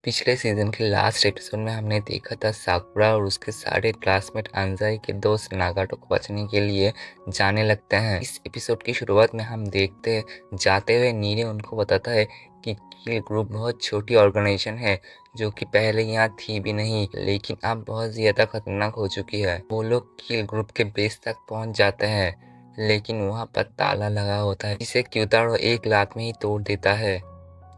पिछले सीजन के last episode में हमने देखा था साकुरा और उसके सारे क्लासमेट अंजाई के दोस्त नागाटो को बचने के लिए जाने लगते हैं। इस एपिसोड की शुरुआत में हम देखते जाते हुए नीरे उनको बताता है कि किल ग्रुप बहुत छोटी ऑर्गेनाइजेशन है जो कि पहले यहाँ थी भी नहीं, लेकिन अब बहुत ज्यादा खतरनाक हो चुकी है। वो लोग किल ग्रुप के बेस तक पहुंच जाते हैं, लेकिन वहाँ पर ताला लगा होता है जिसे क्यूतारो एक लात में ही तोड़ देता है।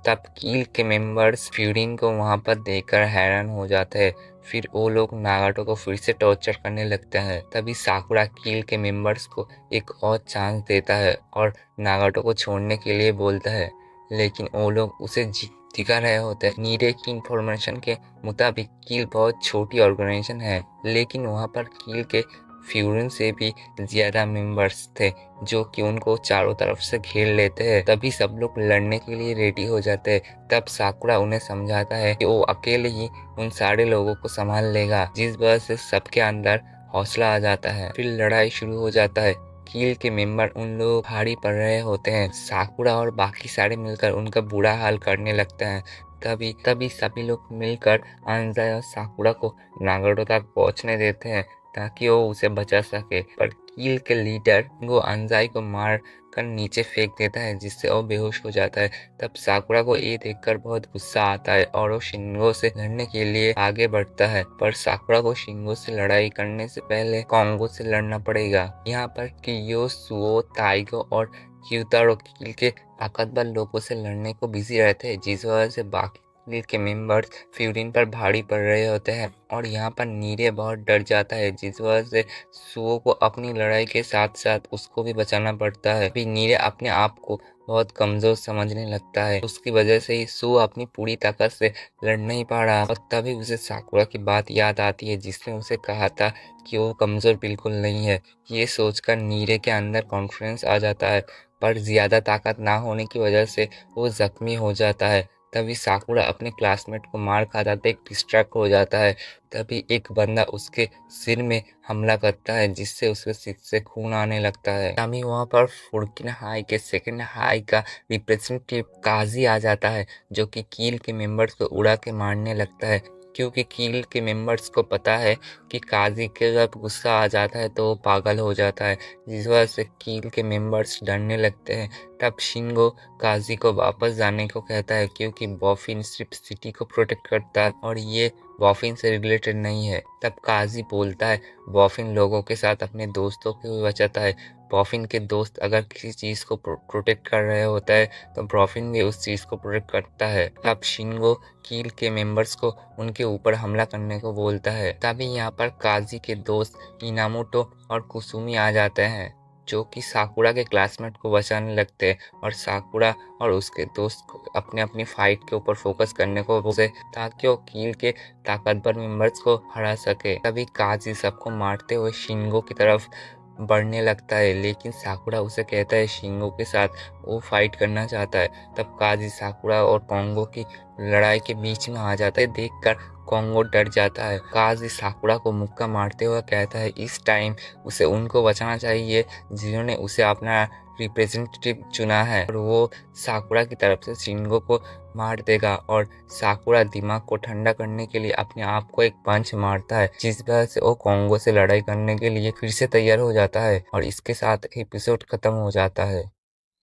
तब कील के मेंबर्स फ्यूरिन को वहां पर देखकर हैरान हो जाते हैं। फिर वो लोग नागाटो को फिर से टॉर्चर करने लगते हैं। तभी साकुरा कील के मेंबर्स को एक और चांस देता है और नागाटो को छोड़ने के लिए बोलता है, लेकिन वो लोग उसे दिखा रहे होते हैं। नीरे की इंफॉर्मेशन के मुताबिक कील बहुत छोटी ऑर्गेनाइजेशन है, लेकिन वहां पर कील के फ्यूरिन से भी ज्यादा मेंबर्स थे जो कि उनको चारों तरफ से घेर लेते हैं। तभी सब लोग लड़ने के लिए रेडी हो जाते हैं। तब साकुरा उन्हें समझाता है कि वो अकेले ही उन सारे लोगों को संभाल लेगा, जिस वजह से सबके अंदर हौसला आ जाता है। फिर लड़ाई शुरू हो जाता है। कील के मेंबर उन लोगों भारी पड़ रहे होते हैं। साकुरा और बाकी सारे मिलकर उनका बुरा हाल करने लगते हैं। तभी तभी सभी लोग मिलकर अंजाई और साकुरा को नागाटो तक पहुंचने देते हैं ताकि वो उसे बचा सके। पर कील के लीडर वो अंजाई को मार कर नीचे फेंक देता है, जिससे वो बेहोश हो जाता है। तब साकुरा को ये देखकर बहुत गुस्सा आता है और वो शिंगो से लड़ने के लिए आगे बढ़ता है। पर साकुरा को शिंगो से लड़ाई करने से पहले कोंगो से लड़ना पड़ेगा। यहाँ पर कियो, सुओ, ताइगो और क्यूतारो कील के ताकतवर लोगों से लड़ने को बिजी रहते हैं, जिस वजह से बाकी कील के मेंबर्स फ्यूरिन पर भारी पड़ रहे होते हैं। और यहाँ पर नीरे बहुत डर जाता है, जिस वजह से सुओ को अपनी लड़ाई के साथ साथ उसको भी बचाना पड़ता है। फिर नीरे अपने आप को बहुत कमजोर समझने लगता है। उसकी वजह से ही सुओ अपनी पूरी ताकत से लड़ नहीं पा रहा। और तभी उसे साकुरा की बात याद आती है, जिसने उसे कहा था कि वो कमजोर बिल्कुल नहीं है। ये सोचकर नीरे के अंदर कॉन्फिडेंस आ जाता है, पर ज्यादा ताकत ना होने की वजह से वो जख्मी हो जाता है। तभी साकुरा अपने क्लासमेट को मार खाता देख डिस्ट्रैक्ट हो जाता है। तभी एक बंदा उसके सिर में हमला करता है, जिससे उसके सिर से खून आने लगता है। तभी वहाँ पर फुर्किन हाई के सेकंड हाई का रिप्रेजेंटेटिव काजी आ जाता है, जो कि कील के मेंबर्स को उड़ा के मारने लगता है। क्योंकि कील के मेंबर्स को पता है कि काजी के जब गुस्सा आ जाता है तो वो पागल हो जाता है, जिस वजह से कील के मेंबर्स डरने लगते हैं। तब शिंगो काजी को वापस जाने को कहता है, क्योंकि बॉफिन सिर्फ सिटी को प्रोटेक्ट करता है और ये बॉफिन से रिलेटेड नहीं है। तब काजी बोलता है बॉफिन लोगों के साथ अपने दोस्तों को भी बचाता है। बॉफिन के दोस्त अगर किसी चीज को प्रोटेक्ट कर रहे होता है तो बॉफिन भी उस चीज को प्रोटेक्ट करता है। तब शिंगो कील के मेंबर्स को उनके ऊपर हमला करने को बोलता है। तभी यहाँ पर काजी के दोस्त इनामोटो और कुसुमी आ जाते हैं, जो कि साकुरा के क्लासमेट को बचाने लगते हैं। और साकुरा और उसके दोस्त को अपने अपनी फाइट के ऊपर फोकस करने को बोलते ताकि वो कील के ताकतवर मेंबर्स को हरा सके। तभी काजी सबको मारते हुए शिंगो की तरफ बढ़ने लगता है, लेकिन साकुरा उसे कहता है शिंगो के साथ वो फाइट करना चाहता है। तब काजी साकुरा और कोंगो की लड़ाई के बीच में आ जाता है। देखकर कोंगो डर जाता है। काजी साकुरा को मुक्का मारते हुए कहता है इस टाइम उसे उनको बचाना चाहिए जिन्होंने उसे अपना रिप्रेजेंटेटिव चुना है, और वो साकुरा की तरफ से शिंगो को मार देगा। और साकुरा दिमाग को ठंडा करने के लिए अपने आप को एक पंच मारता है, जिस वजह से वो कोंगो से लड़ाई करने के लिए फिर से तैयार हो जाता है। और इसके साथ एपिसोड खत्म हो जाता है।